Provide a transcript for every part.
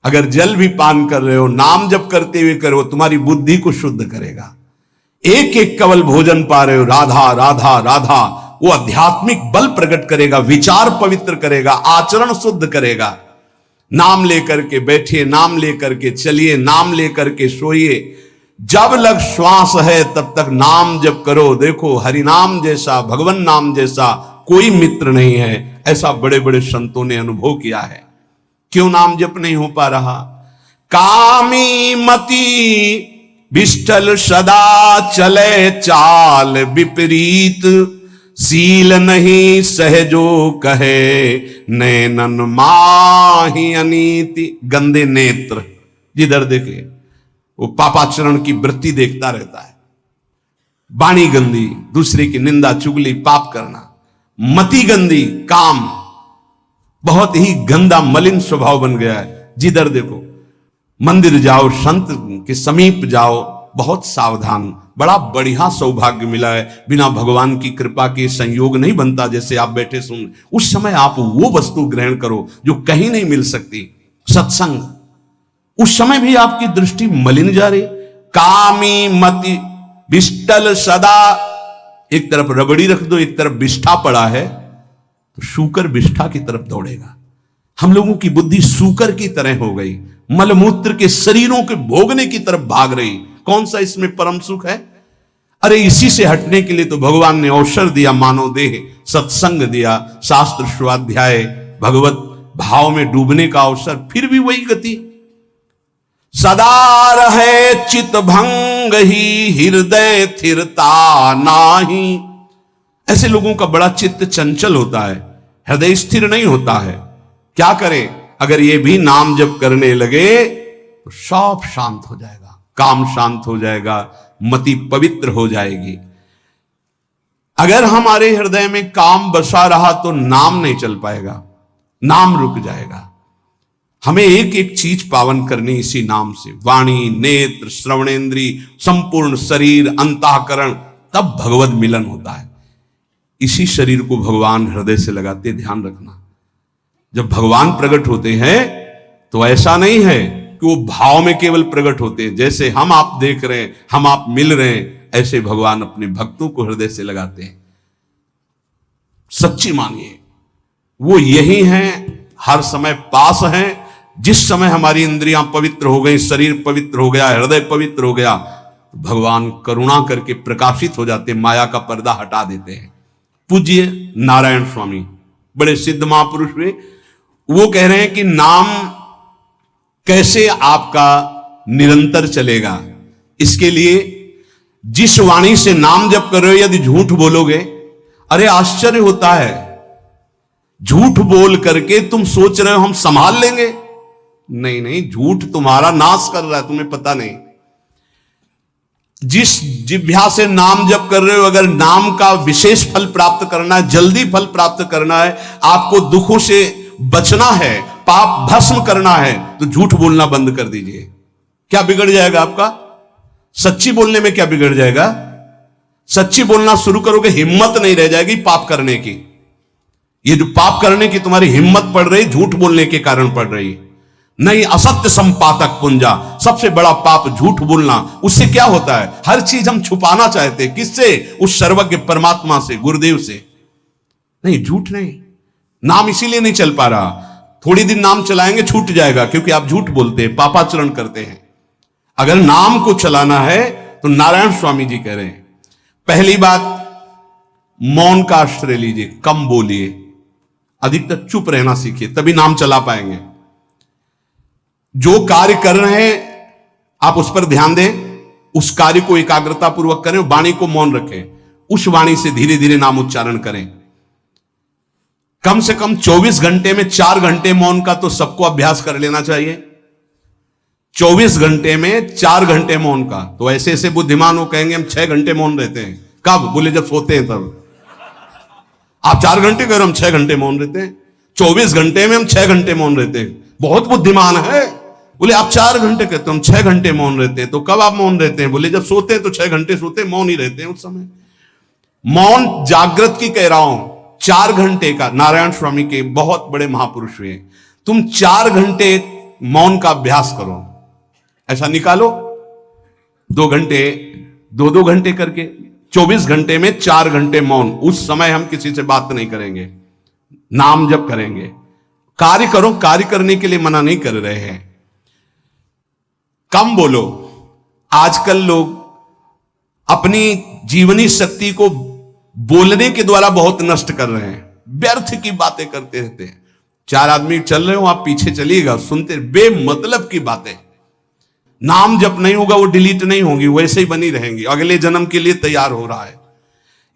अगर जल भी पान कर रहे हो, नाम जप करते हुए करो, तुम्हारी बुद्धि को शुद्ध करेगा। एक एक कवल भोजन पा रहे हो, राधा राधा राधा, वो आध्यात्मिक बल प्रकट करेगा, विचार पवित्र करेगा, आचरण शुद्ध करेगा। नाम लेकर के बैठिए, नाम लेकर के चलिए, नाम लेकर के सोइए। जब लग श्वास है तब तक नाम जप करो। देखो, हरि नाम जैसा, भगवान नाम जैसा कोई मित्र नहीं है, ऐसा बड़े बड़े संतों ने अनुभव किया है। क्यों नाम जप नहीं हो पा रहा? कामी मति विष्ठल सदा चले चाल विपरीत, सील नहीं सहजो कहे नैनन माही अनीति। गंदे नेत्र, जिधर देखे वो पापाचरण की वृत्ति देखता रहता है। वाणी गंदी, दूसरे की निंदा चुगली पाप करना। मति गंदी, काम बहुत ही गंदा मलिन स्वभाव बन गया है। जिधर देखो, मंदिर जाओ, संत के समीप जाओ, बहुत सावधान। बड़ा बढ़िया सौभाग्य मिला है, बिना भगवान की कृपा के संयोग नहीं बनता। जैसे आप बैठे सुन, उस समय आप वो वस्तु ग्रहण करो जो कहीं नहीं मिल सकती, सत्संग। उस समय भी आपकी दृष्टि मलिन जा रही। कामी मति विष्टल सदा, एक तरफ रबड़ी रख दो, एक तरफ विष्ठा पड़ा है, तो सूकर विष्ठा की तरफ दौड़ेगा। हम लोगों की बुद्धि सूकर की तरह हो गई, मलमूत्र के शरीरों के भोगने की तरफ भाग रही। कौन सा इसमें परम सुख है? अरे इसी से हटने के लिए तो भगवान ने अवसर दिया, मानव देह, सत्संग दिया, शास्त्र स्वाध्याय, भगवत भाव में डूबने का अवसर। फिर भी वही गति। सदा रहे चित भंग ही, हृदय स्थिरता नाही। ऐसे लोगों का बड़ा चित्त चंचल होता है, हृदय स्थिर नहीं होता है। क्या करें? अगर ये भी नाम जप करने लगे तो सब शांत हो जाएगा, काम शांत हो जाएगा, मति पवित्र हो जाएगी। अगर हमारे हृदय में काम बसा रहा तो नाम नहीं चल पाएगा, नाम रुक जाएगा। हमें एक एक चीज पावन करनी इसी नाम से। वाणी, नेत्र, श्रवणेन्द्री, संपूर्ण शरीर, अंतःकरण, तब भगवत मिलन होता है। इसी शरीर को भगवान हृदय से लगाते, ध्यान रखना। जब भगवान प्रकट होते हैं तो ऐसा नहीं है कि वो भाव में केवल प्रकट होते हैं। जैसे हम आप देख रहे हैं, हम आप मिल रहे हैं, ऐसे भगवान अपने भक्तों को हृदय से लगाते हैं। सच्ची मानिए, वो यही हैं, हर समय पास हैं। जिस समय हमारी इंद्रियां पवित्र हो गई, शरीर पवित्र हो गया, हृदय पवित्र हो गया, भगवान करुणा करके प्रकाशित हो जाते, माया का पर्दा हटा देते हैं। पूज्य नारायण स्वामी, बड़े सिद्ध महापुरुष हुए, वो कह रहे हैं कि नाम कैसे आपका निरंतर चलेगा। इसके लिए जिस वाणी से नाम जप कर रहे हो, यदि झूठ बोलोगे, अरे आश्चर्य होता है, झूठ बोल करके तुम सोच रहे हो हम संभाल लेंगे। नहीं नहीं, झूठ तुम्हारा नाश कर रहा है, तुम्हें पता नहीं। जिस जिह्वा से नाम जप कर रहे हो, अगर नाम का विशेष फल प्राप्त करना है, जल्दी फल प्राप्त करना है, आपको दुखों से बचना है, पाप भस्म करना है, तो झूठ बोलना बंद कर दीजिए। क्या बिगड़ जाएगा आपका? सच्ची बोलने में क्या बिगड़ जाएगा? सच्ची बोलना शुरू करोगे, हिम्मत नहीं रह जाएगी पाप करने की। ये जो पाप करने की तुम्हारी हिम्मत पड़ रही, झूठ बोलने के कारण पड़ रही। नहीं, असत्य संपातक पुंजा, सबसे बड़ा पाप झूठ बोलना। उससे क्या होता है? हर चीज हम छुपाना चाहते हैं। किससे? उस सर्वज्ञ परमात्मा से, गुरुदेव से। नहीं, झूठ नहीं। नाम इसीलिए नहीं चल पा रहा। थोड़ी दिन नाम चलाएंगे, छूट जाएगा, क्योंकि आप झूठ बोलते हैं, पापाचरण करते हैं। अगर नाम को चलाना है तो नारायण स्वामी जी कह रहे हैं, पहली बात, मौन का आश्रय लीजिए, कम बोलिए, अधिकतर चुप रहना सीखिए, तभी नाम चला पाएंगे। जो कार्य कर रहे हैं आप उस पर ध्यान दें, उस कार्य को एकाग्रता पूर्वक करें, वाणी को मौन रखें, उस वाणी से धीरे धीरे नाम उच्चारण करें। कम से कम 24 घंटे में 4 घंटे मौन का तो सबको अभ्यास कर लेना चाहिए। 24 घंटे में 4 घंटे मौन का। तो ऐसे ऐसे बुद्धिमान वो कहेंगे हम 6 घंटे मौन रहते हैं। कब? बोले जब सोते हैं तब। आप 4 घंटे कह रहे हम 6 घंटे मौन रहते हैं। 24 घंटे में हम 6 घंटे मौन रहते हैं। बहुत बुद्धिमान है। बोले आप 4 घंटे कहते हो, हम 6 घंटे मौन रहते हैं। तो कब आप मौन रहते हैं? बोले जब सोते हैं तो 6 घंटे सोते हैं, मौन ही रहते हैं उस समय। मौन जागृत की कह रहा हूं, 4 घंटे का। नारायण स्वामी के बहुत बड़े महापुरुष हुए, तुम 4 घंटे मौन का अभ्यास करो। ऐसा निकालो 2 घंटे, 2 घंटे करके 24 घंटे में 4 घंटे मौन। उस समय हम किसी से बात नहीं करेंगे, नाम जप करेंगे। कार्य करो, कार्य करने के लिए मना नहीं कर रहे हैं। कम बोलो। आजकल लोग अपनी जीवनी शक्ति को बोलने के द्वारा बहुत नष्ट कर रहे हैं, व्यर्थ की बातें करते रहते हैं। 4 आदमी चल रहे हो, आप पीछे चलिएगा, सुनते, बेमतलब की बातें। नाम जप नहीं होगा, वो डिलीट नहीं होंगी, वैसे ही बनी रहेंगी, अगले जन्म के लिए तैयार हो रहा है।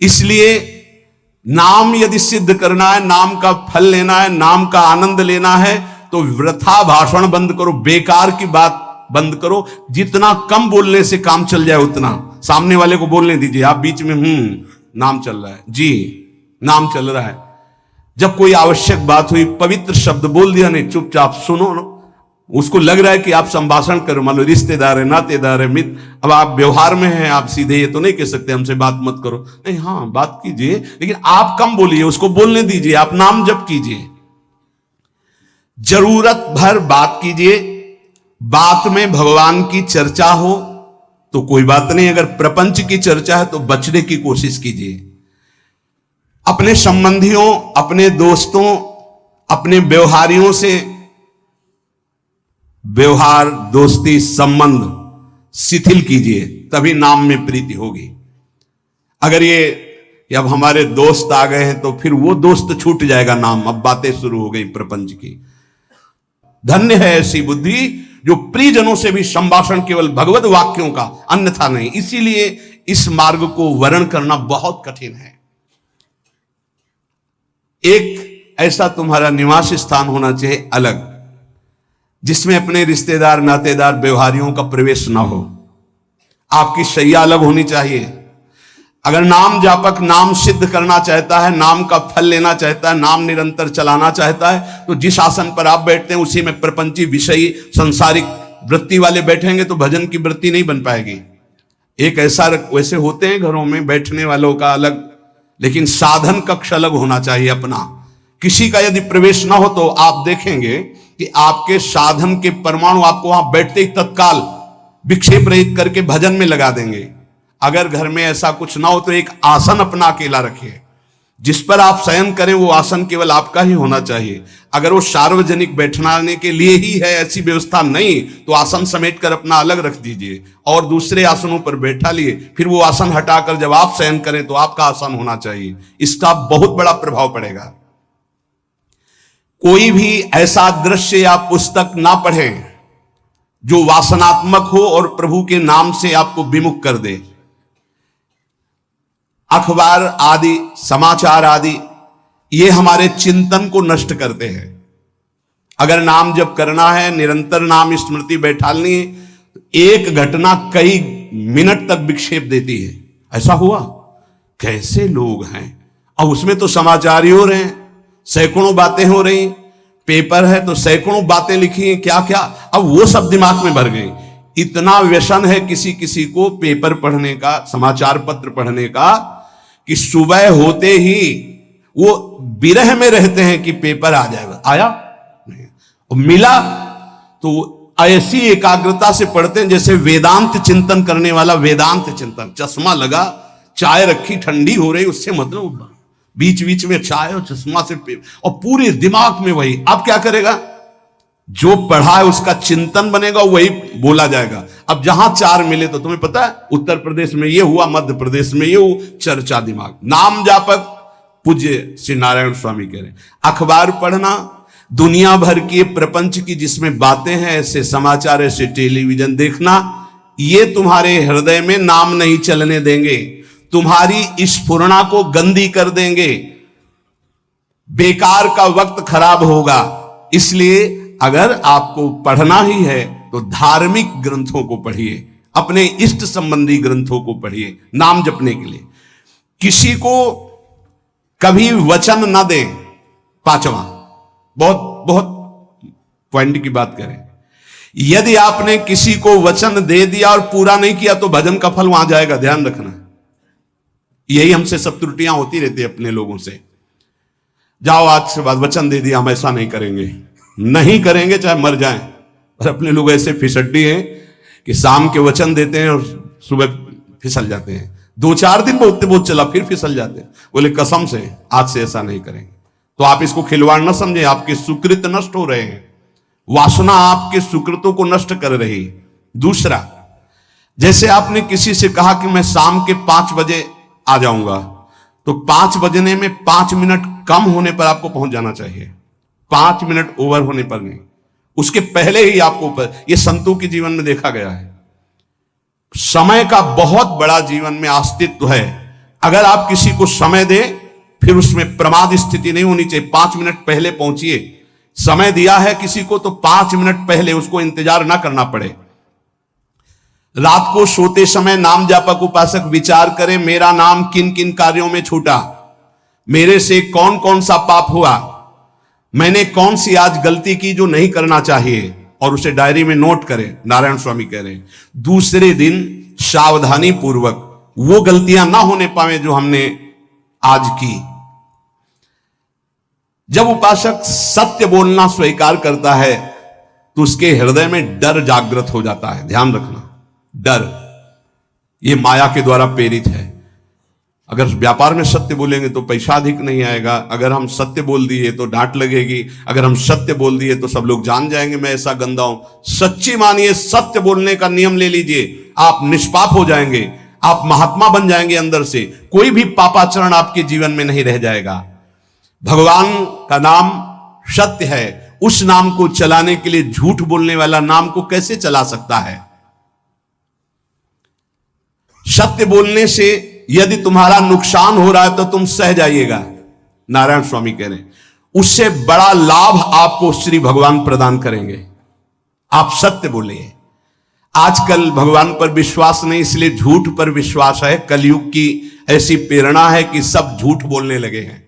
इसलिए नाम यदि सिद्ध करना है, नाम का फल लेना है, नाम का आनंद लेना है, तो वृथा भाषण बंद करो, बेकार की बात बंद करो। जितना कम बोलने से काम चल जाए उतना। सामने वाले को बोलने दीजिए, आप बीच में नाम चल रहा है जी, नाम चल रहा है। जब कोई आवश्यक बात हुई, पवित्र शब्द बोल दिया, नहीं चुपचाप सुनो ना। उसको लग रहा है कि आप संभाषण करो, मान लो रिश्तेदार है, नातेदार है, मित्र, अब आप व्यवहार में हैं, आप सीधे ये तो नहीं कह सकते हमसे बात मत करो, नहीं, हाँ बात कीजिए, लेकिन आप कम बोलिए, उसको बोलने दीजिए, आप नाम जप कीजिए, जरूरत भर बात कीजिए। बात में भगवान की चर्चा हो तो कोई बात नहीं, अगर प्रपंच की चर्चा है तो बचने की कोशिश कीजिए। अपने संबंधियों, अपने दोस्तों, अपने व्यवहारियों से व्यवहार, दोस्ती, संबंध शिथिल कीजिए, तभी नाम में प्रीति होगी। अगर ये अब हमारे दोस्त आ गए हैं तो फिर वो दोस्त छूट जाएगा नाम, अब बातें शुरू हो गई प्रपंच की। धन्य है ऐसी बुद्धि जो प्रियजनों से भी संभाषण केवल भगवत वाक्यों का, अन्यथा नहीं। इसीलिए इस मार्ग को वर्ण करना बहुत कठिन है। एक ऐसा तुम्हारा निवास स्थान होना चाहिए अलग, जिसमें अपने रिश्तेदार, नातेदार, व्यवहारियों का प्रवेश ना हो। आपकी शैया अलग होनी चाहिए। अगर नाम जापक नाम सिद्ध करना चाहता है, नाम का फल लेना चाहता है, नाम निरंतर चलाना चाहता है, तो जिस आसन पर आप बैठते हैं उसी में प्रपंची, विषयी, संसारिक वृत्ति वाले बैठेंगे तो भजन की वृत्ति नहीं बन पाएगी। एक ऐसा, वैसे होते हैं घरों में बैठने वालों का अलग, लेकिन साधन कक्ष अलग होना चाहिए अपना। किसी का यदि प्रवेश ना हो तो आप देखेंगे कि आपके साधन के परमाणु आपको वहां बैठते ही तत्काल विक्षेप रहित करके भजन में लगा देंगे। अगर घर में ऐसा कुछ ना हो तो एक आसन अपना अकेला रखिए, जिस पर आप शयन करें वो आसन केवल आपका ही होना चाहिए। अगर वो सार्वजनिक बैठने के लिए ही है, ऐसी व्यवस्था नहीं, तो आसन समेट कर अपना अलग रख दीजिए और दूसरे आसनों पर बैठा लिए। फिर वो आसन हटाकर जब आप शयन करें तो आपका आसन होना चाहिए। इसका बहुत बड़ा प्रभाव पड़ेगा। कोई भी ऐसा दृश्य या पुस्तक ना पढ़ें जो वासनात्मक हो और प्रभु के नाम से आपको विमुख कर दे। अखबार आदि, समाचार आदि, ये हमारे चिंतन को नष्ट करते हैं। अगर नाम जप करना है, निरंतर नाम स्मृति बैठालनी है, एक घटना कई मिनट तक विक्षेप देती है। ऐसा हुआ, कैसे लोग हैं, अब उसमें तो समाचार ही हो रहे हैं, सैकड़ों बातें हो रही, पेपर है तो सैकड़ों बातें लिखी हैं, क्या क्या, अब वो सब दिमाग में भर गई। इतना व्यसन है किसी किसी को पेपर पढ़ने का, समाचार पत्र पढ़ने का, कि सुबह होते ही वो विरह में रहते हैं कि पेपर आ जाएगा, आया नहीं, और मिला तो ऐसी एकाग्रता से पढ़ते हैं जैसे वेदांत चिंतन करने वाला वेदांत चिंतन। चश्मा लगा, चाय रखी, ठंडी हो रही, उससे मतलब बीच बीच में चाय और चश्मा से और पूरे दिमाग में वही। अब क्या करेगा, जो पढ़ा है उसका चिंतन बनेगा, वही बोला जाएगा। अब जहां 4 मिले तो तुम्हें पता है, उत्तर प्रदेश में ये हुआ, मध्य प्रदेश में ये हुआ, चर्चा दिमाग। नाम जापक पूज्य श्री नारायण स्वामी कह रहे हैं, अखबार पढ़ना, दुनिया भर की प्रपंच की जिसमें बातें हैं, ऐसे समाचार, ऐसे टेलीविजन देखना, ये तुम्हारे हृदय में नाम नहीं चलने देंगे, तुम्हारी स्फुरणा को गंदी कर देंगे, बेकार का वक्त खराब होगा। इसलिए अगर आपको पढ़ना ही है तो धार्मिक ग्रंथों को पढ़िए, अपने इष्ट संबंधी ग्रंथों को पढ़िए नाम जपने के लिए। किसी को कभी वचन न दें। 5वां, बहुत बहुत पॉइंट की बात करें, यदि आपने किसी को वचन दे दिया और पूरा नहीं किया तो भजन का फल वहां जाएगा, ध्यान रखना। यही हमसे सब त्रुटियां होती रहती है अपने लोगों से। जाओ आज से बाद वचन दे दिया, हम ऐसा नहीं करेंगे, नहीं करेंगे चाहे मर जाएं, और अपने लोग ऐसे फिसड्डी हैं कि शाम के वचन देते हैं और सुबह फिसल जाते हैं। 2-4 दिन बोलते बहुत चला, फिर फिसल जाते हैं। बोले कसम से आज से ऐसा नहीं करेंगे। तो आप इसको खिलवाड़ न समझे, आपके सुकृत नष्ट हो रहे हैं, वासना आपके सुकृतों को नष्ट कर रही। दूसरा, जैसे आपने किसी से कहा कि मैं शाम के 5 बजे आ जाऊंगा, तो 5 बजने में 5 मिनट कम होने पर आपको पहुंच जाना चाहिए, 5 मिनट ओवर होने पर नहीं, उसके पहले ही आपको ऊपर। यह संतों के जीवन में देखा गया है। समय का बहुत बड़ा जीवन में अस्तित्व है। अगर आप किसी को समय दें, फिर उसमें प्रमाद स्थिति नहीं होनी चाहिए। 5 मिनट पहले पहुंचिए। समय दिया है किसी को तो 5 मिनट पहले उसको इंतजार ना करना पड़े। रात को सोते समय नाम जापक उपासक विचार करें, मेरा नाम किन किन कार्यों में छूटा, मेरे से कौन कौन सा पाप हुआ, मैंने कौन सी आज गलती की जो नहीं करना चाहिए, और उसे डायरी में नोट करें। नारायण स्वामी कह रहे हैं दूसरे दिन सावधानी पूर्वक वो गलतियां ना होने पाए जो हमने आज की। जब उपासक सत्य बोलना स्वीकार करता है तो उसके हृदय में डर जागृत हो जाता है। ध्यान रखना, डर ये माया के द्वारा प्रेरित है। अगर व्यापार में सत्य बोलेंगे तो पैसा अधिक नहीं आएगा। अगर हम सत्य बोल दिए तो डांट लगेगी। अगर हम सत्य बोल दिए तो सब लोग जान जाएंगे मैं ऐसा गंदा हूं। सच्ची मानिए, सत्य बोलने का नियम ले लीजिए, आप निष्पाप हो जाएंगे, आप महात्मा बन जाएंगे। अंदर से कोई भी पापाचरण आपके जीवन में नहीं रह जाएगा। भगवान का नाम सत्य है, उस नाम को चलाने के लिए झूठ बोलने वाला नाम को कैसे चला सकता है? सत्य बोलने से यदि तुम्हारा नुकसान हो रहा है तो तुम सह जाइएगा। नारायण स्वामी कह रहे हैं उससे बड़ा लाभ आपको श्री भगवान प्रदान करेंगे। आप सत्य बोलिए। आजकल भगवान पर विश्वास नहीं, इसलिए झूठ पर विश्वास है। कलयुग की ऐसी प्रेरणा है कि सब झूठ बोलने लगे हैं।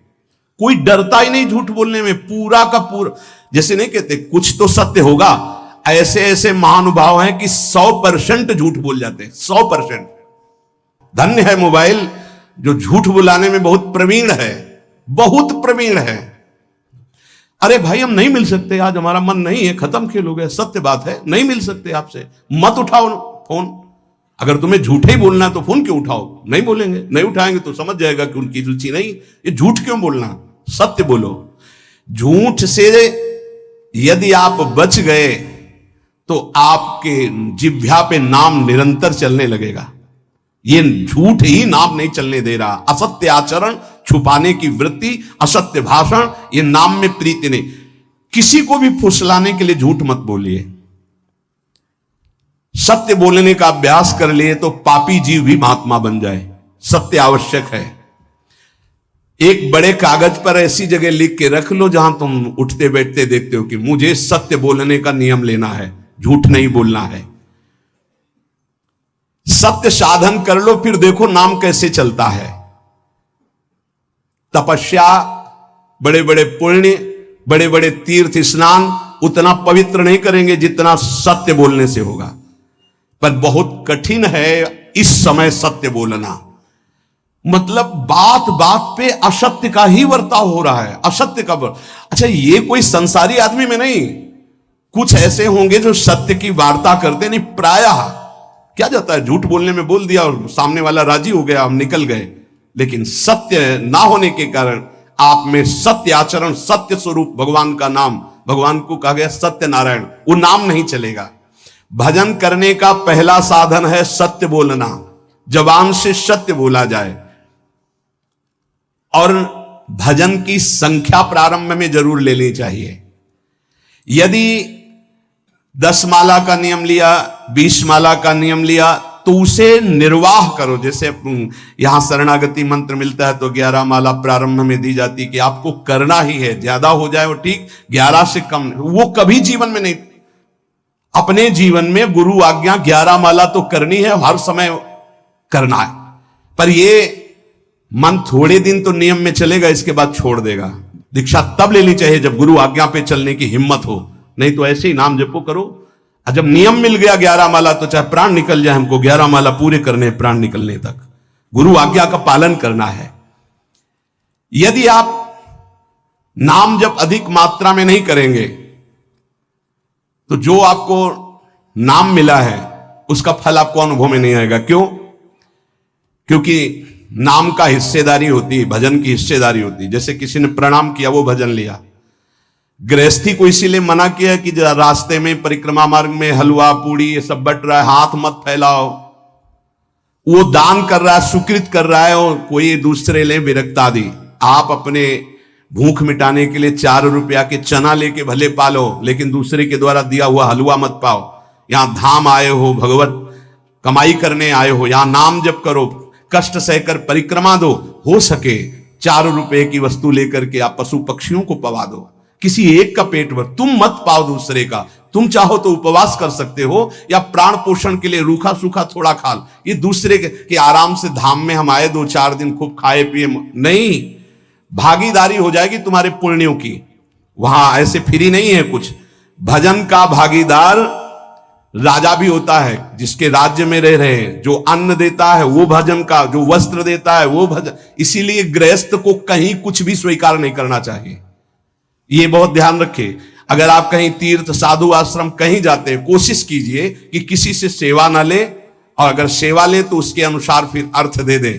कोई डरता ही नहीं झूठ बोलने में, पूरा का पूरा। जैसे नहीं कहते कुछ तो सत्य होगा, ऐसे ऐसे महानुभाव हैं कि 100% झूठ बोल जाते हैं। 100%। धन्य है मोबाइल जो झूठ बुलाने में बहुत प्रवीण है, बहुत प्रवीण है। अरे भाई हम नहीं मिल सकते, आज हमारा मन नहीं है, खत्म खेल हो गया, सत्य बात है, नहीं मिल सकते आपसे, मत उठाओ फोन। अगर तुम्हें झूठे ही बोलना है तो फोन क्यों उठाओ? नहीं बोलेंगे, नहीं उठाएंगे तो समझ जाएगा कि उनकी रुचि नहीं। ये झूठ क्यों बोलना, सत्य बोलो। झूठ से यदि आप बच गए तो आपके जिह्वा पे नाम निरंतर चलने लगेगा। ये झूठ ही नाम नहीं चलने दे रहा। असत्य आचरण, छुपाने की वृत्ति, असत्य भाषण, ये नाम में प्रीति नहीं। किसी को भी फुसलाने के लिए झूठ मत बोलिए। सत्य बोलने का अभ्यास कर लिए तो पापी जीव भी महात्मा बन जाए। सत्य आवश्यक है। एक बड़े कागज पर ऐसी जगह लिख के रख लो जहां तुम उठते बैठते देखते हो कि मुझे सत्य बोलने का नियम लेना है, झूठ नहीं बोलना है। सत्य साधन कर लो, फिर देखो नाम कैसे चलता है। तपस्या, बड़े बड़े पुण्य, बड़े बड़े तीर्थ स्नान उतना पवित्र नहीं करेंगे जितना सत्य बोलने से होगा। पर बहुत कठिन है इस समय सत्य बोलना। मतलब बात बात पे असत्य का ही वर्ताव हो रहा है, असत्य का अच्छा, ये कोई संसारी आदमी में नहीं, कुछ ऐसे होंगे जो सत्य की वार्ता करते नहीं। प्रायः क्या जाता है, झूठ बोलने में बोल दिया और सामने वाला राजी हो गया, हम निकल गए। लेकिन सत्य ना होने के कारण आप में सत्य आचरण, सत्य स्वरूप भगवान का नाम, भगवान को कहा गया सत्य नारायण, वो नाम नहीं चलेगा। भजन करने का पहला साधन है सत्य बोलना। जबान से सत्य बोला जाए और भजन की संख्या प्रारंभ में जरूर लेनी चाहिए। यदि 10 माला का नियम लिया, 20 माला का नियम लिया तो उसे निर्वाह करो। जैसे यहां शरणागति मंत्र मिलता है तो 11 माला प्रारंभ में दी जाती कि आपको करना ही है, ज्यादा हो जाए वो ठीक, 11 से कम वो कभी जीवन में नहीं। अपने जीवन में गुरु आज्ञा 11 माला तो करनी है, हर समय करना है। पर ये मन थोड़े दिन तो नियम में चलेगा, इसके बाद छोड़ देगा। दीक्षा तब लेनी चाहिए जब गुरु आज्ञा पे चलने की हिम्मत हो, नहीं तो ऐसे ही नाम जपो करो। और जब नियम मिल गया 11 माला तो चाहे प्राण निकल जाए, हमको 11 माला पूरे करने, प्राण निकलने तक गुरु आज्ञा का पालन करना है। यदि आप नाम जप अधिक मात्रा में नहीं करेंगे तो जो आपको नाम मिला है उसका फल आपको अनुभव में नहीं आएगा। क्यों? क्योंकि नाम का हिस्सेदारी होती है, भजन की हिस्सेदारी होती है। जैसे किसी ने प्रणाम किया, वो भजन लिया। गृहस्थी को इसीलिए मना किया कि रास्ते में परिक्रमा मार्ग में हलवा पूड़ी ये सब बट रहा है, हाथ मत फैलाओ। वो दान कर रहा है, सुकृत कर रहा है, और कोई दूसरे ले विरक्त आदि। आप अपने भूख मिटाने के लिए 4 रुपया के चना लेके भले पालो, लेकिन दूसरे के द्वारा दिया हुआ हलवा मत पाओ। यहां धाम आए हो, भगवत कमाई करने आए हो, यहां नाम जप करो, कष्ट सहकर परिक्रमा दो। हो सके 4 रुपए की वस्तु लेकर के आप पशु पक्षियों को पवा दो, किसी एक का पेट भर। तुम मत पाओ दूसरे का। तुम चाहो तो उपवास कर सकते हो, या प्राण पोषण के लिए रूखा सूखा थोड़ा खा लो। ये दूसरे के आराम से धाम में हम आए 2-4 दिन खूब खाए पिए नहीं, भागीदारी हो जाएगी तुम्हारे पुण्यों की। वहां ऐसे फ्री नहीं है कुछ। भजन का भागीदार राजा भी होता है, जिसके राज्य में रह रहे हैं। जो अन्न देता है वो भजन का, जो वस्त्र देता है वो भजन। इसीलिए गृहस्थ को कहीं कुछ भी स्वीकार नहीं करना चाहिए। ये बहुत ध्यान रखिए। अगर आप कहीं तीर्थ साधु आश्रम कहीं जाते हैं, कोशिश कीजिए कि किसी से सेवा ना ले, और अगर सेवा ले तो उसके अनुसार फिर अर्थ दे दे।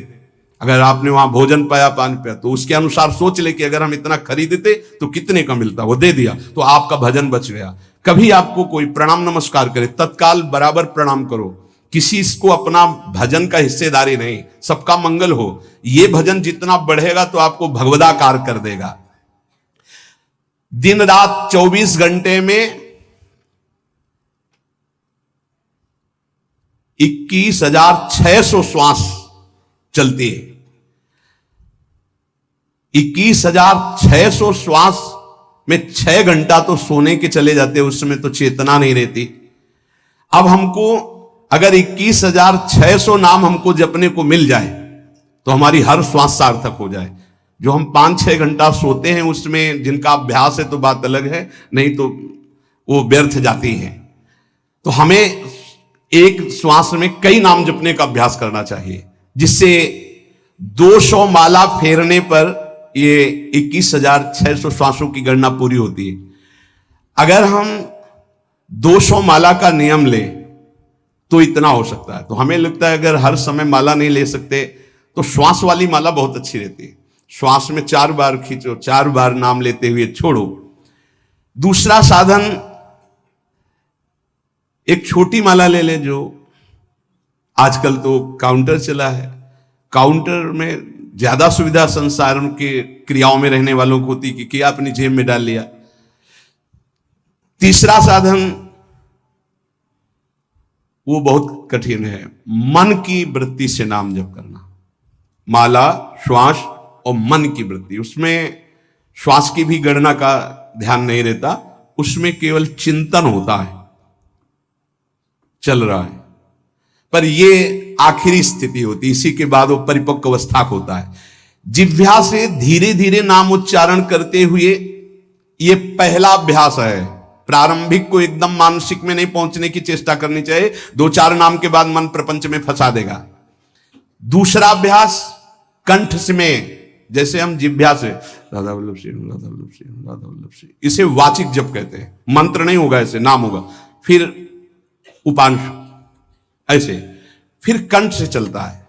अगर आपने वहां भोजन पाया, पानी पाया, तो उसके अनुसार सोच ले कि अगर हम इतना खरीदते तो कितने का मिलता, वो दे दिया तो आपका भजन बच गया। कभी आपको कोई प्रणाम नमस्कार करे, तत्काल बराबर प्रणाम करो। किसी को अपना भजन का हिस्सेदारी नहीं, सबका मंगल हो। ये भजन जितना बढ़ेगा तो आपको भगवदाकार कर देगा। दिन रात 24 घंटे में 21,600 श्वास चलती है। 21,600 श्वास में 6 घंटा तो सोने के चले जाते, उसमें तो चेतना नहीं रहती। अब हमको अगर 21,600 नाम हमको जपने को मिल जाए तो हमारी हर श्वास सार्थक हो जाए। जो हम 5-6 घंटा सोते हैं उसमें जिनका अभ्यास है तो बात अलग है, नहीं तो वो व्यर्थ जाती है। तो हमें एक श्वास में कई नाम जपने का अभ्यास करना चाहिए, जिससे 200 माला फेरने पर ये 21,600 श्वासों की गणना पूरी होती है। अगर हम 200 माला का नियम ले तो इतना हो सकता है। तो हमें लगता है अगर हर समय माला नहीं ले सकते तो श्वास वाली माला बहुत अच्छी रहती है। श्वास में 4 बार खींचो, 4 बार नाम लेते हुए छोड़ो। दूसरा साधन, एक छोटी माला ले ले, जो आजकल तो काउंटर चला है। काउंटर में ज्यादा सुविधा संसार के क्रियाओं में रहने वालों को होती कि अपनी जेब में डाल लिया। तीसरा साधन वो बहुत कठिन है, मन की वृत्ति से नाम जप करना। माला, श्वास और मन की वृत्ति, उसमें श्वास की भी गणना का ध्यान नहीं रहता, उसमें केवल चिंतन होता है, चल रहा है। पर ये आखिरी स्थिति होती है, इसी के बाद वो परिपक्व अवस्था होता है। जिह्वा से धीरे धीरे नाम उच्चारण करते हुए, ये पहला अभ्यास है। प्रारंभिक को एकदम मानसिक में नहीं पहुंचने की चेष्टा करनी चाहिए, 2-4 नाम के बाद मन प्रपंच में फंसा देगा। दूसरा अभ्यास कंठ से में, जैसे हम जिह्वा से राधा वल्लभ श्री राधा वल्लभ श्री राधा वल्लभ श्री, इसे वाचिक जप कहते हैं। मंत्र नहीं होगा, ऐसे नाम होगा, फिर उपांश ऐसे, फिर कंठ से चलता है,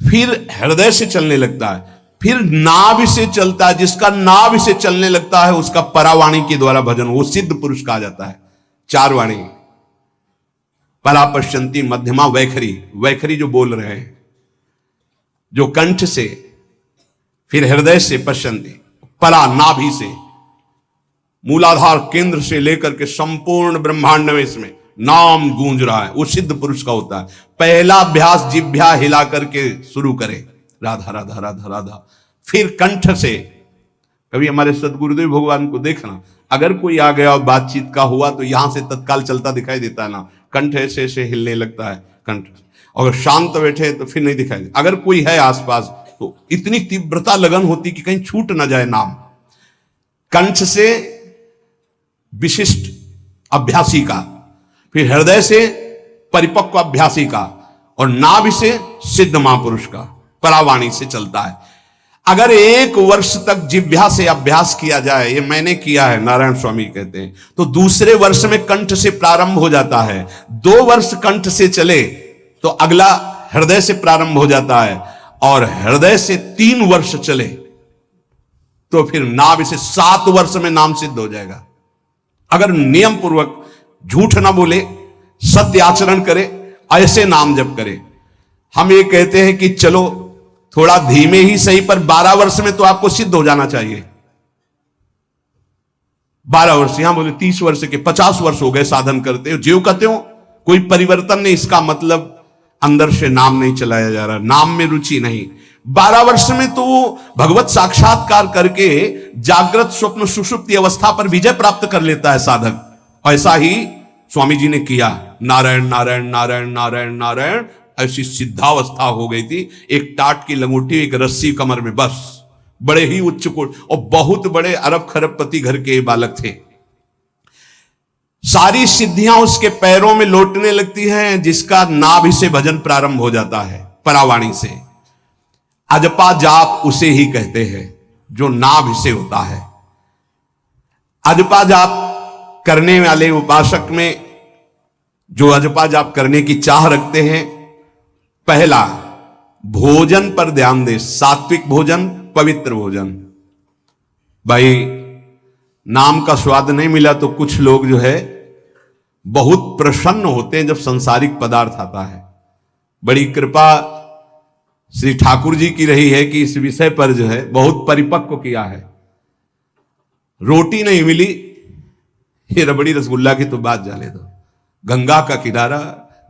फिर हृदय से चलने लगता है, फिर नाभि से चलता है। जिसका नाभि से चलने लगता है उसका परावाणी के द्वारा भजन, वो सिद्ध पुरुष कहा जाता है। 4 वाणी, परा, पश्यंती, मध्यमा, वैखरी। वैखरी जो बोल रहे हैं, जो कंठ से, फिर हृदय से, पश्यंती, परा नाभि से, मूलाधार केंद्र से लेकर के संपूर्ण ब्रह्मांड में इसमें नाम गूंज रहा है, वो सिद्ध पुरुष का होता है। पहला अभ्यास जिह्वा हिला करके शुरू करे, राधा राधा राधा राधा। फिर कंठ से, कभी हमारे सदगुरुदेव भगवान को देखना, अगर कोई आ गया और बातचीत का हुआ तो यहां से तत्काल चलता दिखाई देता है ना, कंठ ऐसे ऐसे हिलने लगता है कंठ। अगर शांत बैठे तो फिर नहीं दिखाई देता। अगर कोई है आसपास तो इतनी तीव्रता लगन होती कि कहीं छूट ना जाए नाम। कंठ से विशिष्ट अभ्यासी का, फिर हृदय से परिपक्व अभ्यासी का, और नाभि से सिद्ध महापुरुष का, परावाणी से चलता है। अगर 1 वर्ष तक जिह्वा से अभ्यास किया जाए, ये मैंने किया है, नारायण स्वामी कहते हैं, तो दूसरे वर्ष में कंठ से प्रारंभ हो जाता है। 2 वर्ष कंठ से चले तो अगला हृदय से प्रारंभ हो जाता है, और हृदय से 3 वर्ष चले तो फिर नाभि से 7 वर्ष में नाम सिद्ध हो जाएगा। अगर नियम पूर्वक झूठ ना बोले, सत्य आचरण करे, ऐसे नाम जप करे। हम ये कहते हैं कि चलो थोड़ा धीमे ही सही, पर 12 वर्ष में तो आपको सिद्ध हो जाना चाहिए। 12 वर्ष, यहां बोले 30 वर्ष के 50 वर्ष हो गए साधन करते हो, ज्यों कहते हो कोई परिवर्तन नहीं। इसका मतलब अंदर से नाम नहीं चलाया जा रहा, नाम में रुचि नहीं। 12 वर्ष में तो भगवत साक्षात्कार करके जागृत स्वप्न सुषुप्ति अवस्था पर विजय प्राप्त कर लेता है साधक। ऐसा ही स्वामी जी ने किया। नारायण नारायण नारायण नारायण नारायण, ऐसी सिद्धावस्था हो गई थी। एक टाट की लंगोटी, एक रस्सी कमर में, बस। बड़े ही उच्च कोट, और बहुत बड़े अरब खरबपति घर के बालक थे। सारी सिद्धियां उसके पैरों में लौटने लगती हैं, जिसका नाभि से भजन प्रारंभ हो जाता है, परावाणी से। अजपा जाप उसे ही कहते हैं जो नाभि से होता है। अजपा जाप करने वाले उपासक में जो अजपा जाप करने की चाह रखते हैं, पहला भोजन पर ध्यान दे। सात्विक भोजन, पवित्र भोजन। भाई नाम का स्वाद नहीं मिला तो कुछ लोग जो है बहुत प्रसन्न होते हैं जब सांसारिक पदार्थ आता है। बड़ी कृपा श्री ठाकुर जी की रही है कि इस विषय पर जो है बहुत परिपक्व किया है। रोटी नहीं मिली, ये रबड़ी रसगुल्ला की तो बात जाने दो। गंगा का किनारा,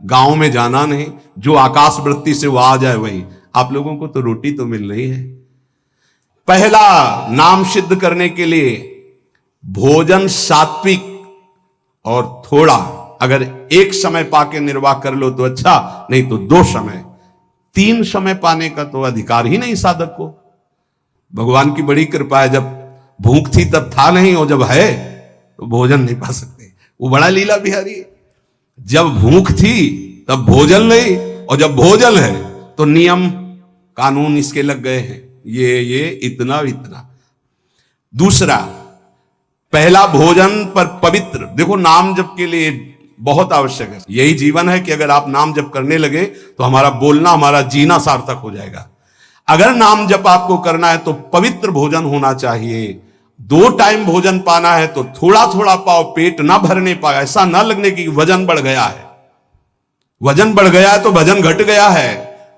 गांव में जाना नहीं, जो आकाश वृत्ति से वो आ जाए वही। आप लोगों को तो रोटी तो मिल रही है। पहला नाम सिद्ध करने के लिए भोजन सात्विक और थोड़ा, अगर एक समय पाके निर्वाह कर लो तो अच्छा, नहीं तो 2 समय। 3 समय पाने का तो अधिकार ही नहीं साधक को। भगवान की बड़ी कृपा है, जब भूख थी तब था नहीं, और जब है तो भोजन नहीं पा सकते। वो बड़ा लीला बिहारी है। जब भूख थी तब भोजन नहीं, और जब भोजन है तो नियम कानून इसके लग गए हैं, ये इतना इतना। दूसरा, पहला भोजन पर पवित्र। देखो नाम जप के लिए बहुत आवश्यक है, यही जीवन है कि अगर आप नाम जप करने लगे तो हमारा बोलना, हमारा जीना सार्थक हो जाएगा। अगर नाम जप आपको करना है तो पवित्र भोजन होना चाहिए। 2 टाइम भोजन पाना है तो थोड़ा थोड़ा पाओ, पेट ना भरने पाए, ऐसा ना लगने की वजन बढ़ गया है। वजन बढ़ गया है तो भजन घट गया है,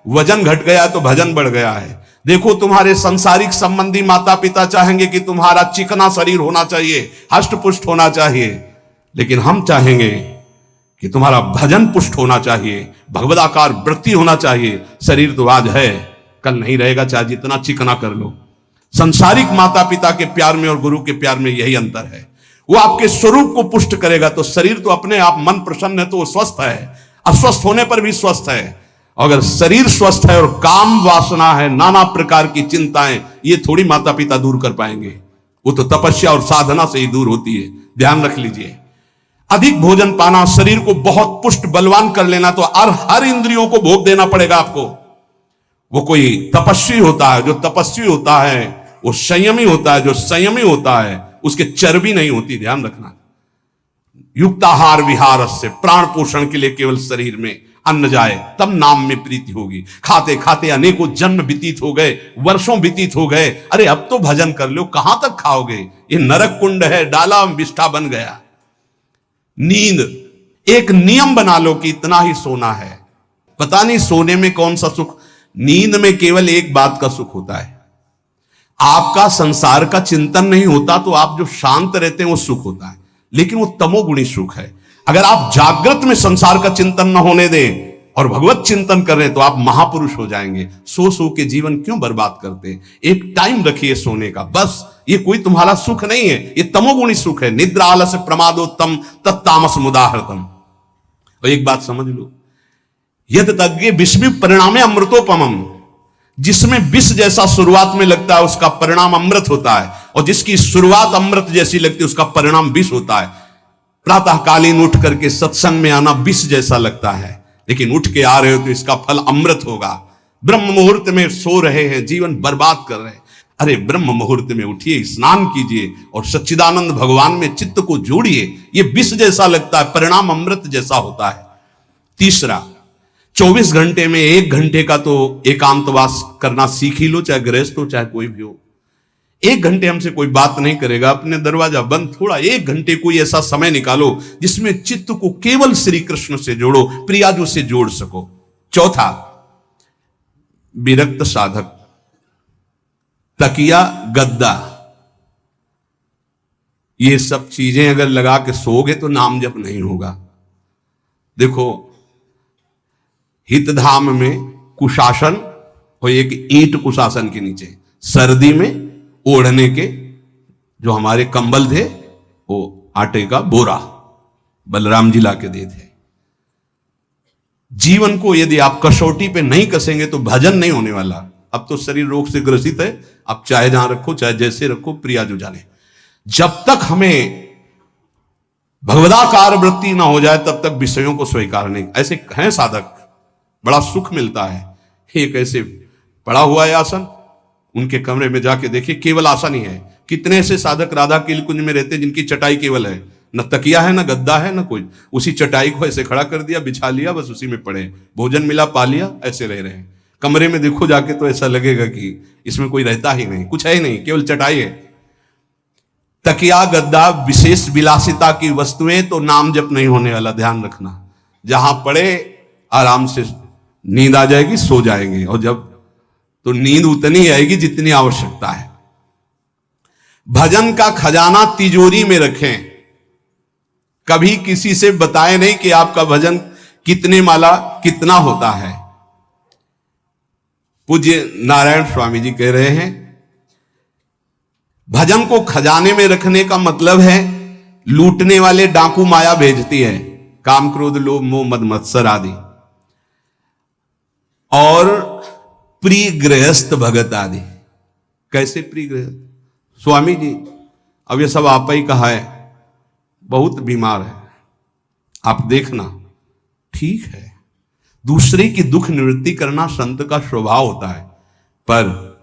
वजन घट गया तो भजन बढ़ गया है। देखो तुम्हारे संसारिक संबंधी माता पिता चाहेंगे कि तुम्हारा चिकना शरीर होना चाहिए, हष्ट पुष्ट होना चाहिए, लेकिन हम चाहेंगे कि तुम्हारा भजन पुष्ट होना चाहिए, भगवदाकार वृत्ति होना चाहिए। शरीर तो आज है, कल नहीं रहेगा, चाहे जितना चिकना कर लो। संसारिक माता पिता के प्यार में और गुरु के प्यार में यही अंतर है। वो आपके स्वरूप को पुष्ट करेगा तो शरीर तो अपने आप, मन प्रसन्न है तो वो स्वस्थ है, अस्वस्थ होने पर भी स्वस्थ है। अगर शरीर स्वस्थ है और काम वासना है, नाना प्रकार की चिंताएं, ये थोड़ी माता पिता दूर कर पाएंगे। वो तो तपस्या और साधना से ही दूर होती है, ध्यान रख लीजिए। अधिक भोजन पाना, शरीर को बहुत पुष्ट बलवान कर लेना, तो हर इंद्रियों को भोग देना पड़ेगा आपको। वो कोई तपस्वी होता है, जो तपस्वी होता है वो संयमी होता है, जो संयमी होता है उसके चर्बी नहीं होती, ध्यान रखना। युक्ताहार विहार से, प्राण पोषण के लिए केवल शरीर में अन्न जाए तब नाम में प्रीति होगी। खाते खाते अनेकों जन्म व्यतीत हो गए, वर्षों व्यतीत हो गए, अरे अब तो भजन कर लो, कहां तक खाओगे? ये नरक कुंड है, डाला विष्ठा बन गया। नींद, एक नियम बना लो कि इतना ही सोना है। पता नहीं सोने में कौन सा सुख, नींद में केवल एक बात का सुख होता है, आपका संसार का चिंतन नहीं होता, तो आप जो शांत रहते हैं वो सुख होता है, लेकिन वो तमोगुणी सुख है। अगर आप जागृत में संसार का चिंतन न होने दें और भगवत चिंतन कर रहे हैं तो आप महापुरुष हो जाएंगे। सो सो के जीवन क्यों बर्बाद करते हैं? एक टाइम रखिए सोने का, बस। ये कोई तुम्हारा सुख नहीं है, ये तमोगुणी सुख है। निद्रा आलस्य प्रमादोत्तम तत्तामस मुदाहृतम। और एक बात समझ लो, यद तज्ञे विस्मि परिणामे अमृतोपमम। जिसमें विष जैसा शुरुआत में लगता है उसका परिणाम अमृत होता है, और जिसकी शुरुआत अमृत जैसी लगती है उसका परिणाम विष होता है। प्रातःकालीन उठ करके सत्संग में आना विष जैसा लगता है, लेकिन उठ के आ रहे हो तो इसका फल अमृत होगा। ब्रह्म मुहूर्त में सो रहे हैं, जीवन बर्बाद कर रहे हैं। अरे ब्रह्म मुहूर्त में उठिए, स्नान कीजिए और सच्चिदानंद भगवान में चित्त को जोड़िए। ये विष जैसा लगता है, परिणाम अमृत जैसा होता है। तीसरा, 24 घंटे में 1 घंटे का तो एकांतवास करना सीख ही लो, चाहे गृहस्थ हो चाहे कोई भी हो। 1 घंटे हमसे कोई बात नहीं करेगा, अपने दरवाजा बंद, थोड़ा 1 घंटे कोई ऐसा समय निकालो जिसमें चित्त को केवल श्री कृष्ण से जोड़ो, प्रियाजू से जोड़ सको। चौथा, विरक्त साधक तकिया गद्दा ये सब चीजें अगर लगा के सोओगे तो नाम जप नहीं होगा। देखो, हितधाम में कुशासन और एक ईंट कुशासन के नीचे, सर्दी में ओढ़ने के जो हमारे कंबल थे वो आटे का बोरा बलराम जी ला के दिए थे। जीवन को यदि आप कसौटी पे नहीं कसेंगे तो भजन नहीं होने वाला। अब तो शरीर रोग से ग्रसित है, आप चाहे जहां रखो चाहे जैसे रखो, प्रिया जो जाने। जब तक हमें भगवदाकार वृत्ति ना हो जाए तब तक विषयों को स्वीकार नहीं। ऐसे हैं साधक, बड़ा सुख मिलता है। एक ऐसे पड़ा हुआ है आसन, उनके कमरे में जाके देखिए, केवल आसन ही है। कितने ऐसे साधक राधा कुंज में रहते हैं जिनकी चटाई केवल है, न तकिया है, न गद्दा है, न कोई। उसी चटाई को ऐसे खड़ा कर दिया, बिछा लिया, बस उसी में पड़े, भोजन मिला पा लिया, ऐसे रह रहे हैं। कमरे में देखो जाके तो ऐसा लगेगा कि इसमें कोई रहता ही नहीं, कुछ है ही नहीं, केवल चटाई है। तकिया गद्दा विशेष विलासिता की वस्तुएं तो नाम जप नहीं होने वाला, ध्यान रखना। जहां पड़े आराम से नींद आ जाएगी, सो जाएंगे, और जब तो नींद उतनी आएगी जितनी आवश्यकता है। भजन का खजाना तिजोरी में रखें, कभी किसी से बताएं नहीं कि आपका भजन कितने माला कितना होता है। पूज्य नारायण स्वामी जी कह रहे हैं, भजन को खजाने में रखने का मतलब है लूटने वाले डाकू माया भेजती है, काम क्रोध लोभ मोह मद मत्सर आदि, और प्रिय गृहस्थ भगत आदि। कैसे प्रिय गृहस्थ? स्वामी जी अब ये सब आप ही कहा है, बहुत बीमार है, आप देखना। ठीक है, दूसरे की दुख निवृत्ति करना संत का स्वभाव होता है, पर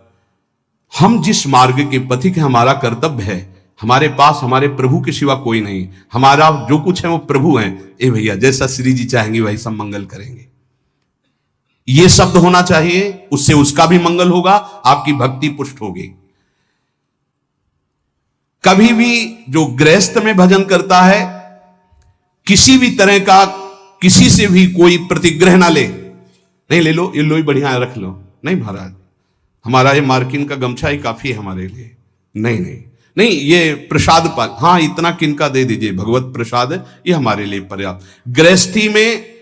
हम जिस मार्ग के पथिक है, हमारा कर्तव्य है। हमारे पास हमारे प्रभु के सिवा कोई नहीं, हमारा जो कुछ है वो प्रभु है। ए भैया, जैसा श्री जी चाहेंगे वही सब मंगल करेंगे, ये शब्द होना चाहिए। उससे उसका भी मंगल होगा, आपकी भक्ति पुष्ट होगी। कभी भी जो गृहस्थ में भजन करता है, किसी भी तरह का किसी से भी कोई प्रतिग्रह ना ले। नहीं, ले लो, ये लोई बढ़िया रख लो, नहीं महाराज हमारा ये मार्किन का गमछा ही काफी है हमारे लिए, नहीं नहीं नहीं, ये प्रसाद पाल, हाँ इतना किनका दे दीजिए, भगवत प्रसाद है, ये हमारे लिए पर्याप्त। गृहस्थी में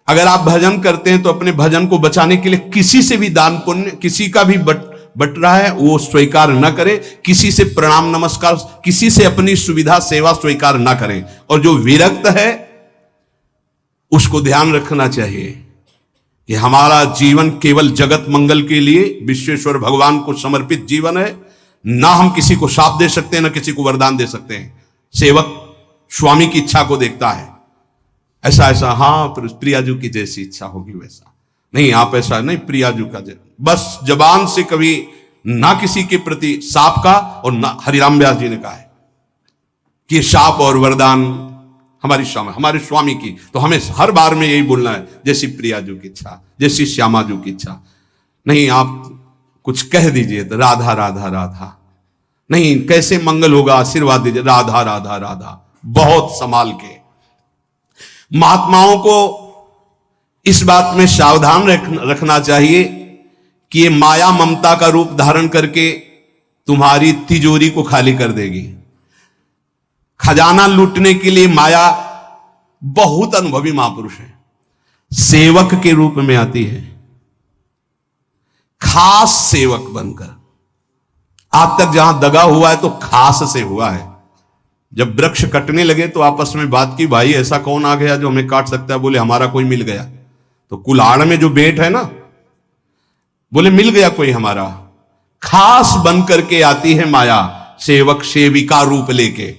अगर आप भजन करते हैं तो अपने भजन को बचाने के लिए किसी से भी दान पुण्य, किसी का भी बट रहा है वो स्वीकार न करें, किसी से प्रणाम नमस्कार, किसी से अपनी सुविधा सेवा स्वीकार न करें। और जो विरक्त है उसको ध्यान रखना चाहिए कि हमारा जीवन केवल जगत मंगल के लिए विश्वेश्वर भगवान को समर्पित जीवन है। ना हम किसी को शाप दे सकते हैं, ना किसी को वरदान दे सकते हैं। सेवक स्वामी की इच्छा को देखता है, ऐसा ऐसा, हाँ प्रियाजू की जैसी इच्छा होगी वैसा नहीं, आप ऐसा नहीं, प्रियाजू का बस जबान से कभी ना किसी के प्रति शाप का, और ना हरिराम व्यास जी ने कहा है कि शाप और वरदान हमारी हमारे स्वामी की, तो हमें हर बार में यही बोलना है, जैसी प्रियाजू की इच्छा, जैसी श्यामाजू की इच्छा। नहीं, आप कुछ कह दीजिए तो राधा राधा राधा, नहीं कैसे मंगल होगा, आशीर्वाद दीजिए राधा राधा राधा, बहुत संभाल के। महात्माओं को इस बात में सावधान रखना चाहिए कि ये माया ममता का रूप धारण करके तुम्हारी तिजोरी को खाली कर देगी। खजाना लूटने के लिए माया बहुत अनुभवी महापुरुष है, सेवक के रूप में आती है, खास सेवक बनकर। आज तक जहां दगा हुआ है तो खास से हुआ है। जब वृक्ष कटने लगे तो आपस में बात की, भाई ऐसा कौन आ गया जो हमें काट सकता है? बोले हमारा कोई मिल गया। तो कुल्हाड़ में जो बेट है ना, बोले मिल गया कोई हमारा। खास बन करके आती है माया, सेवक सेविका रूप लेके।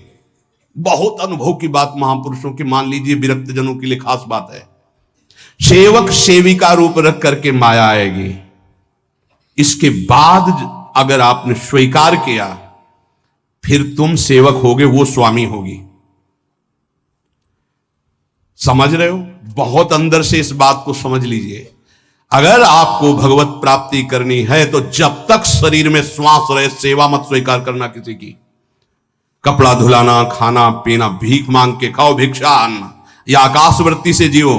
बहुत अनुभव की बात महापुरुषों की, मान लीजिए विरक्त जनों के लिए खास बात है। सेवक सेविका रूप रख करके माया आएगी। इसके बाद अगर आपने स्वीकार किया, फिर तुम सेवक होगे, वो स्वामी होगी। समझ रहे हो? बहुत अंदर से इस बात को समझ लीजिए। अगर आपको भगवत प्राप्ति करनी है तो जब तक शरीर में श्वास रहे, सेवा मत स्वीकार करना किसी की। कपड़ा धुलाना, खाना पीना, भीख मांग के खाओ, भिक्षा अन्न, या आकाशवृत्ति से जियो।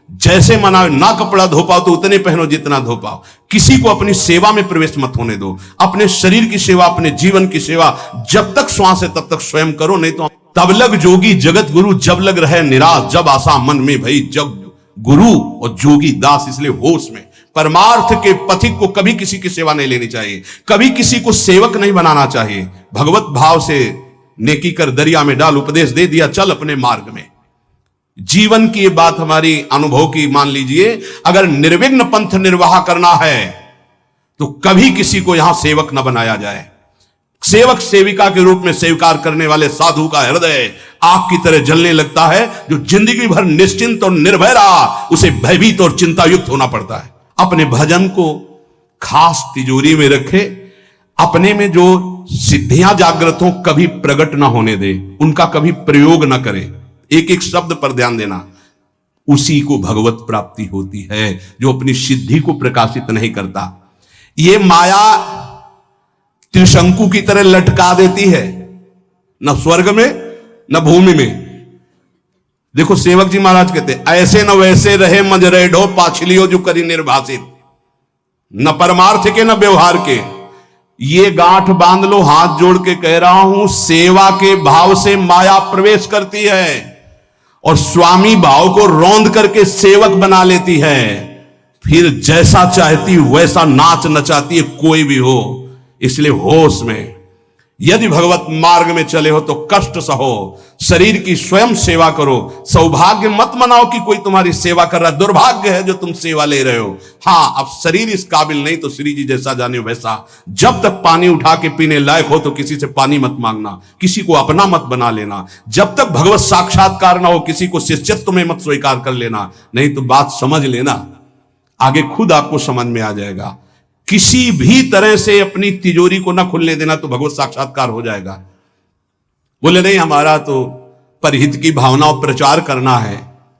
जैसे मना, ना कपड़ा धो पाओ तो उतने पहनो जितना धो पाओ। किसी को अपनी सेवा में प्रवेश मत होने दो। अपने शरीर की सेवा, अपने जीवन की सेवा जब तक श्वास है तब तक स्वयं करो, नहीं तो तब लग जोगी जगत गुरु, जब लग रहे निराश, जब आशा मन में भई, जब गुरु और जोगी दास। इसलिए होश में परमार्थ के पथिक को कभी किसी की सेवा नहीं लेनी चाहिए, कभी किसी को सेवक नहीं बनाना चाहिए। भगवत भाव से नेकी कर दरिया में डाल, उपदेश दे दिया, चल अपने मार्ग में। जीवन की ये बात हमारी अनुभव की मान लीजिए। अगर निर्विघ्न पंथ निर्वाह करना है तो कभी किसी को यहां सेवक न बनाया जाए। सेवक सेविका के रूप में स्वीकार करने वाले साधु का हृदय आग की तरह जलने लगता है। जो जिंदगी भर निश्चिंत और निर्भय रहा, उसे भयभीत और चिंता युक्त होना पड़ता है। अपने भजन को खास तिजोरी में रखे, अपने में जो सिद्धियां जागृत हो कभी प्रकट ना होने दे, उनका कभी प्रयोग ना करे। एक एक शब्द पर ध्यान देना। उसी को भगवत प्राप्ति होती है जो अपनी सिद्धि को प्रकाशित नहीं करता। ये माया त्रिशंकु की तरह लटका देती है, न स्वर्ग में न भूमि में। देखो सेवक जी महाराज कहते, ऐसे न वैसे रहे मजरे ढो, पाछलियो जो करी निर्भाषित, न परमार्थ के न व्यवहार के। ये गांठ बांध लो, हाथ जोड़ के कह रहा हूं, सेवा के भाव से माया प्रवेश करती है और स्वामी भाव को रौंद करके सेवक बना लेती है। फिर जैसा चाहती वैसा नाच नचाती है, कोई भी हो। इसलिए होश में, यदि भगवत मार्ग में चले हो तो कष्ट सहो, शरीर की स्वयं सेवा करो। सौभाग्य मत मनाओ कि कोई तुम्हारी सेवा कर रहा है, दुर्भाग्य है जो तुम सेवा ले रहे हो। हां, अब शरीर इस काबिल नहीं तो श्री जी जैसा जाने वैसा। जब तक पानी उठा के पीने लायक हो तो किसी से पानी मत मांगना, किसी को अपना मत बना लेना। जब तक भगवत साक्षात्कार ना हो किसी को शिष्यत्व में मत स्वीकार कर लेना, नहीं तो बात समझ लेना, आगे खुद आपको समझ में आ जाएगा। किसी भी तरह से अपनी तिजोरी को ना खुलने देना तो भगवत साक्षात्कार हो जाएगा। बोले नहीं, हमारा तो परहित की भावना और प्रचार करना है,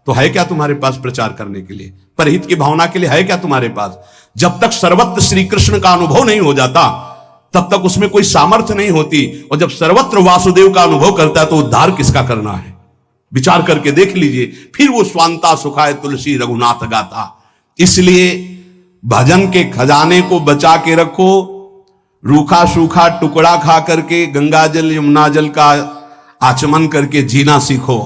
तो है क्या तुम्हारे पास प्रचार करने के लिए? परहित की भावना के लिए है क्या तुम्हारे पास? जब तक सर्वत्र श्री कृष्ण का अनुभव नहीं हो जाता तब तक उसमें कोई सामर्थ्य नहीं होती। और जब सर्वत्र वासुदेव का अनुभव करता है तो उद्धार किसका करना है? विचार करके देख लीजिए। फिर वो स्वांता सुखाए तुलसी रघुनाथ गाथा। इसलिए भजन के खजाने को बचा के रखो। रूखा सूखा टुकड़ा खा करके गंगा जल यमुना जल का आचमन करके जीना सीखो।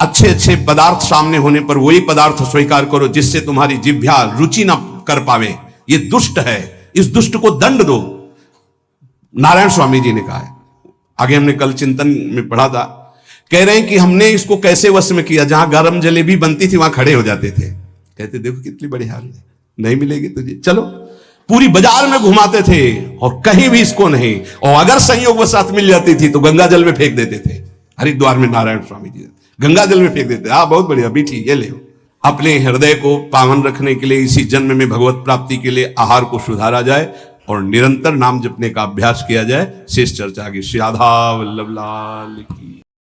अच्छे अच्छे पदार्थ सामने होने पर वही पदार्थ स्वीकार करो जिससे तुम्हारी जिह्वा रुचि ना कर पावे। ये दुष्ट है, इस दुष्ट को दंड दो। नारायण स्वामी जी ने कहा है, आगे हमने कल चिंतन में पढ़ा था, कह रहे हैं कि हमने इसको कैसे वश में किया। जहां गरम जलेबी बनती थी वहां खड़े हो जाते थे, कहते देखो कितनी बड़ी हाल है, नहीं मिलेगी तुझे, चलो। पूरी बाजार में घुमाते थे और कहीं भी इसको नहीं। और अगर संयोग वसात मिल जाती थी तो गंगा जल में फेंक देते थे। हरिद्वार में नारायण स्वामी जी गंगा जल में फेंक देते। हाँ, बहुत बढ़िया बेटी, ये ले। अपने हृदय को पावन रखने के लिए इसी जन्म में भगवत प्राप्ति के लिए आहार को सुधारा जाए और निरंतर नाम जपने का अभ्यास किया जाए। शेष चर्चा की। श्री राधा वल्लभ लाल की।